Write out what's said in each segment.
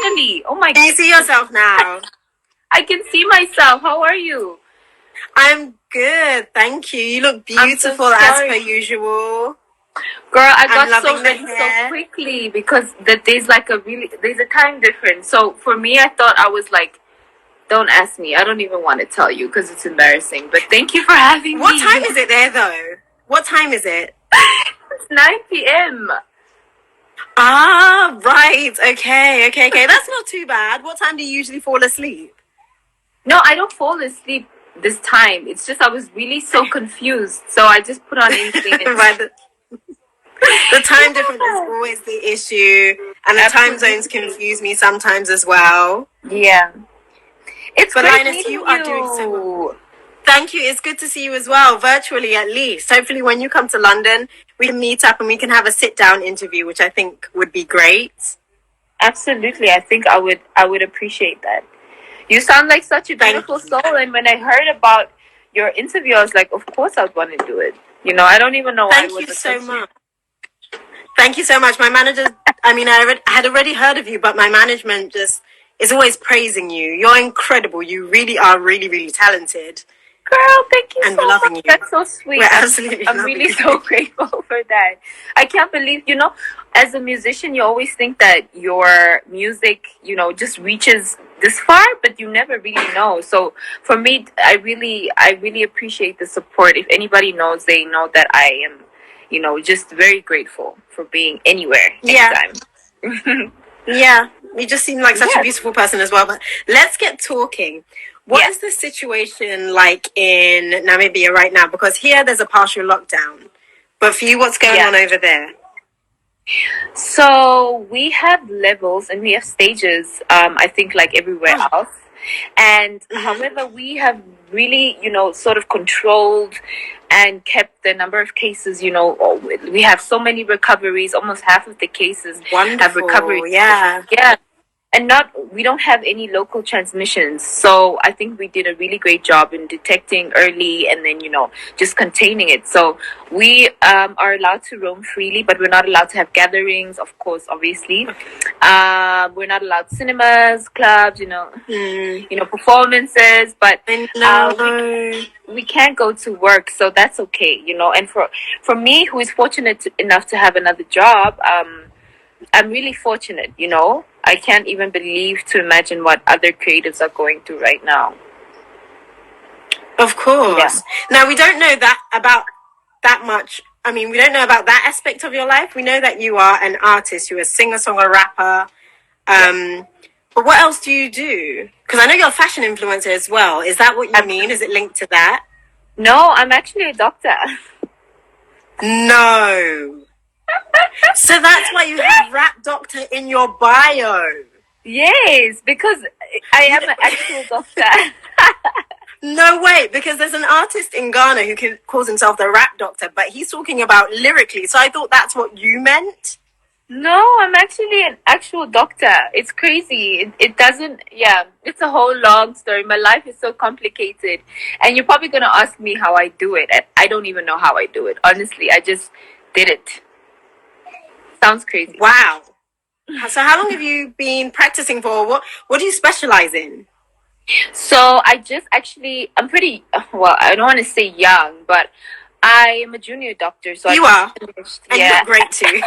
finally. Oh my Can you God. see yourself now? I can see myself. How are you? I'm good, thank you. You look I'm so beautiful as per sorry. usual. Girl, I I'm got so loving the ready so hair. quickly because there's like there's a time difference. So for me, I thought I was like, don't ask me. I don't even want to tell you because it's embarrassing. But thank you for having What me. time is it there, though? What time is it? It's 9 p.m. Ah, right. Okay. That's not too bad. What time do you usually fall asleep? No, I don't fall asleep this time. It's just I was really so confused. So I just put on anything. Right. The time difference is Yeah. always the issue, and the time zones Absolutely. confuse me sometimes as well. Yeah. It's But great Lioness, meeting you are doing so well. you. Thank you. It's good to see you as well, virtually at least. Hopefully, when you come to London, we can meet up and we can have a sit-down interview, which I think would be great. Absolutely. I think I would appreciate that. You sound like such a Thank beautiful you. soul, and when I heard about your interview, I was like, of course I'd want to do it. I don't even know why it Thank you wasn't so such. much. Thank you so much. My manager, I had already heard of you, but my management just is always praising you. You're incredible. You really are really, really talented. Girl, thank you And we're so much. loving you. That's so sweet. We're absolutely I'm loving really you. so grateful for that. I can't believe, as a musician, you always think that your music, just reaches this far, but you never really know. So for me, I really appreciate the support. If anybody knows, they know that I am, just very grateful for being anywhere, Yeah. anytime. Yeah. You just seem like such a Yes. beautiful person as well. But let's get talking. What is the situation like in Namibia right now? Because here there's a partial lockdown. But for you, what's going Yeah. on over there? So we have levels and we have stages, I think like everywhere else. And however, we have really, sort of controlled and kept the number of cases, we have so many recoveries, almost half of the cases have recovered. Wonderful. Yeah. Yeah. And we don't have any local transmissions. So I think we did a really great job in detecting early and then, just containing it. So we are allowed to roam freely, but we're not allowed to have gatherings, of course, obviously. We're not allowed cinemas, clubs, performances, but I know. we can't go to work, so that's okay, And for me, who is fortunate enough to have another job, I'm really fortunate, I can't even believe to imagine what other creatives are going through right now. Of course. Yeah. Now, we don't know about that much. I mean, we don't know about that aspect of your life. We know that you are an artist, you're a singer-songwriter, rapper. But what else do you do? Because I know you're a fashion influencer as well. Is that what you mean? Is it linked to that? No, I'm actually a doctor. No. So that's why you have rap doctor in your bio. Yes, because I am an actual doctor. No way, because there's an artist in Ghana who calls himself the rap doctor, but he's talking about lyrically. So I thought that's what you meant. No, I'm actually an actual doctor. It's crazy. It doesn't, yeah, it's a whole long story. My life is so complicated. And you're probably going to ask me how I do it. And I don't even know how I do it. Honestly, I just did it. Sounds crazy. Wow. So how long have you been practicing for? What do you specialize in? So I'm pretty, well, I don't want to say young, but I am a junior doctor. So You are. And you look great too.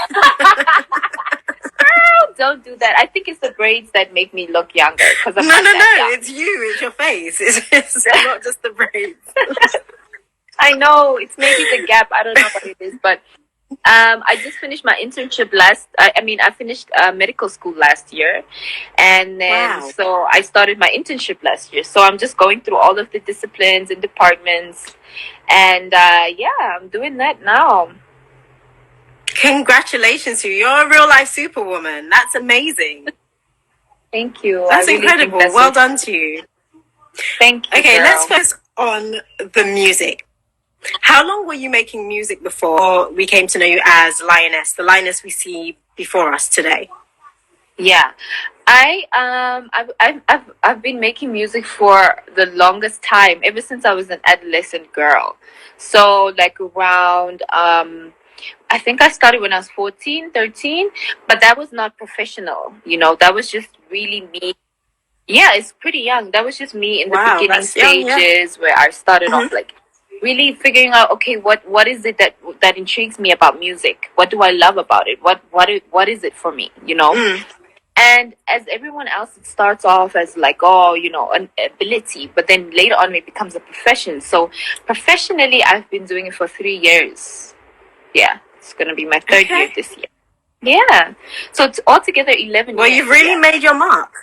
Girl, don't do that. I think it's the braids that make me look younger. No, It's you. It's your face. It's not just the braids. I know. It's maybe the gap. I don't know what it is, but I just finished my internship I finished medical school last year, and then so I started my internship last year. So I'm just going through all of the disciplines and departments, and I'm doing that now. Congratulations to you. You're a real life superwoman. That's amazing. Thank you. That's incredible. Well done to you. Thank you. Okay, girl. let's focus on the music. How long were you making music before we came to know you as Lioness, the Lioness we see before us today? Yeah, I've been making music for the longest time, ever since I was an adolescent girl. So like around I think I started when I was 14, 13, but that was not professional. That was just really me. Yeah, it's pretty young. That was just me in the Wow, beginning that's young, yeah. stages where I started off Mhm. like really figuring out, okay, what is it that intrigues me about music? What do I love about it? What is it for me? You know. Mm. And as everyone else, it starts off as like, oh, you know, an ability, but then later on it becomes a profession. So professionally, I've been doing it for 3 years. Yeah, it's gonna be my third year Okay. this year. Yeah, so it's altogether 11 Well, years. you've really Yeah. made your mark.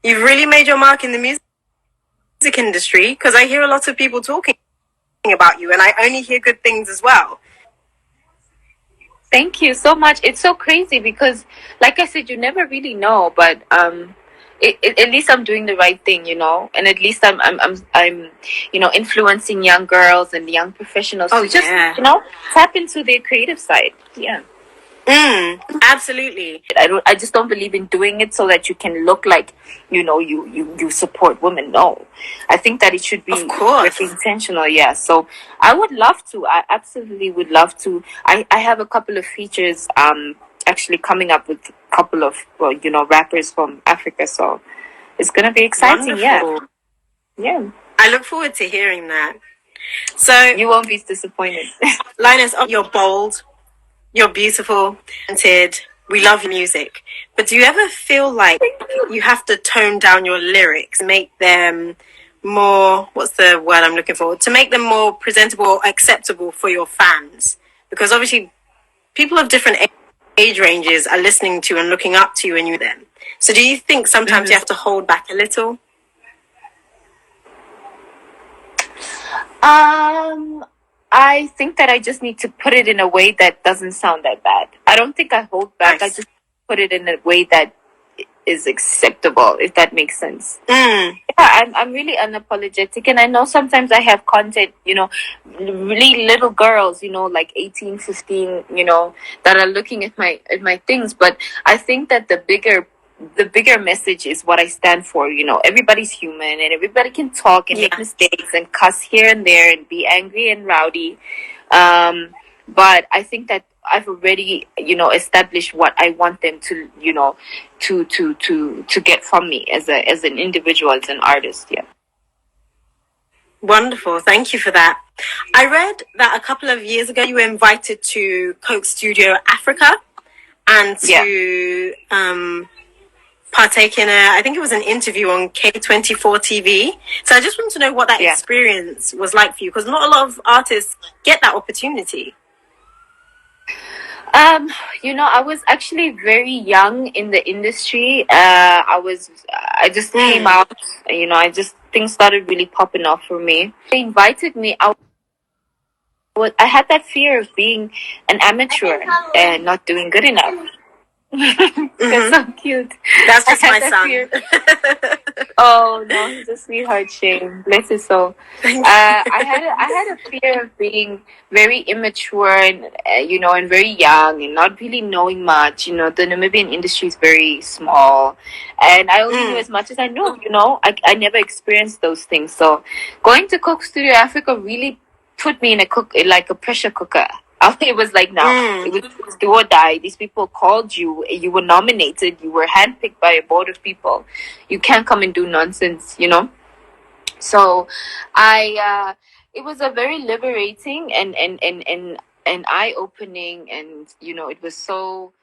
You've really made your mark in the music industry, because I hear a lot of people talking about you, and I only hear good things as well. Thank you so much. It's so crazy because, like I said, you never really know, but at least I'm doing the right thing, you know, and at least I'm you know, influencing young girls and young professionals Oh, to just, yeah. you know, tap into their creative side. Yeah. Absolutely. I just don't believe in doing it so that you can look like, you know, you support women. No, I think that it should be Of course. very intentional. Yeah. So I would love to. I absolutely would love to. I have a couple of features actually coming up with a couple of, well, you know, rappers from Africa. So it's gonna be exciting. Wonderful. Yeah. I look forward to hearing that. So, You won't be disappointed. Lioness, you're bold, you're beautiful, talented. We love your music. But do you ever feel like you have to tone down your lyrics, make them more, what's the word I'm looking for? To make them more presentable or acceptable for your fans? Because obviously, people of different age ranges are listening to and looking up to you and you them. So do you think sometimes you have to hold back a little? I think that I just need to put it in a way that doesn't sound that bad. I don't think I hold back. Nice. I just put it in a way that is acceptable, if that makes sense. Yeah, I'm really unapologetic, and I know sometimes I have content, you know, really little girls, you know, like 18, 15, you know, that are looking at my things, but I think that the bigger message is what I stand for. You know, everybody's human and everybody can talk and make mistakes and cuss here and there and be angry and rowdy. But I think that I've already, you know, established what I want them to, you know, to get from me as an individual, as an artist. Yeah. Wonderful. Thank you for that. I read that a couple of years ago you were invited to Coke Studio Africa and to partake in I think it was an interview on K24 TV. So I just want to know what that experience was like for you, because not a lot of artists get that opportunity. You know, I was actually very young in the industry. I just came out, you know, things started really popping off for me. They invited me. I had that fear of being an amateur and not doing good enough. That's so cute. That's just my son. Oh no, he's a sweetheart, Shane. Bless his soul. I had a fear of being very immature and you know, and very young and not really knowing much. You know, the Namibian industry is very small, and I only knew as much as I knew. You know, I never experienced those things. So going to Coke Studio Africa really put me in a pressure cooker. It was like, now it was do or die. These people called you, you were nominated, you were handpicked by a board of people. You can't come and do nonsense, you know. So it was a very liberating and eye opening, and you know, it was so